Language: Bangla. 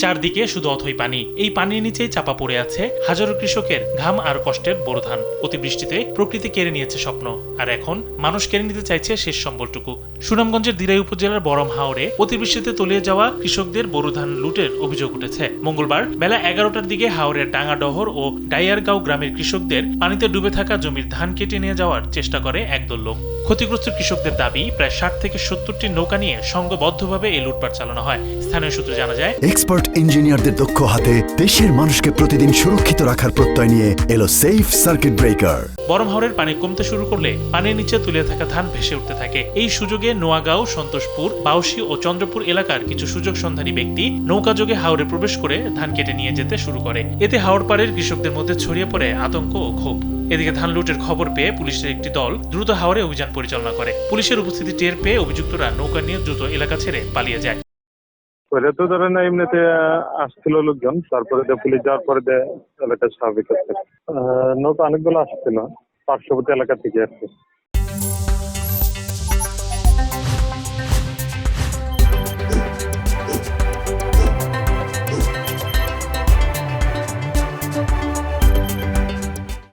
চারদিকে শুধু অথই পানি। এই পানির নিচেই চাপা পড়ে আছে হাজারো কৃষকের ঘাম আর কষ্টের বোরো ধান। অতিবৃষ্টিতে প্রকৃতি কেড়ে নিয়েছে স্বপ্ন, আর এখন মানুষ কেড়ে নিতে চাইছে শেষ সম্বলটুকু। সুনামগঞ্জের দিরাই উপজেলার বরম হাওরে অতিবৃষ্টিতে তলিয়ে যাওয়া কৃষকদের বোরো ধান লুটের অভিযোগ উঠেছে। মঙ্গলবার বেলা 11টার দিকে হাওরের ডাঙ্গাডহর ও ডাইয়ারগাঁও গ্রামের কৃষকদের পানিতে ডুবে থাকা জমির ধান কেটে নিয়ে যাওয়ার চেষ্টা করে একদল লোক। ক্ষতিগ্রস্ত কৃষকদের দাবি, প্রায় 60 থেকে 70টি নৌকা নিয়ে সংঘবদ্ধভাবে এই লুটপাট চালানো হয়। স্থানীয় সূত্রে জানা যায়, এক্সপার্ট ইঞ্জিনিয়ারদের দক্ষ হাতে দেশের মানুষকে প্রতিদিন সুরক্ষিত রাখার প্রত্যয় নিয়ে এলো সেফ সার্কিট ব্রেকার। বরম হাওরের পানি কমতে শুরু করলে পানির নিচে তুলে থাকা ধান ভেসে উঠতে থাকে। এই সুযোগে নোয়াগাঁও, সন্তোষপুর, বাউসী ও চন্দ্রপুর এলাকার কিছু সুযোগ সন্ধানী ব্যক্তি নৌকাযোগে হাওরে প্রবেশ করে ধান কেটে নিয়ে যেতে শুরু করে। এতে হাওর পাড়ের কৃষকদের মধ্যে ছড়িয়ে পড়ে আতঙ্ক ও ক্ষোভ। এদিকে ধান লুটের খবর পেয়ে পুলিশের একটি দল দ্রুত হাওরে অভিযান পরিচালনা করে। পুলিশের উপস্থিতি টের পেয়ে অভিযুক্তরা নৌকা নিয়ে দ্রুত এলাকা ছেড়ে পালিয়ে যায়। পরে তো ধরেন এমনিতে আসছিল লোকজন, তারপরে পুলিশ যাওয়ার পরে এলাকা স্বাভাবিক হচ্ছে। নৌকা অনেকগুলো আসছিল পার্শ্ববর্তী এলাকা থেকে আর কি।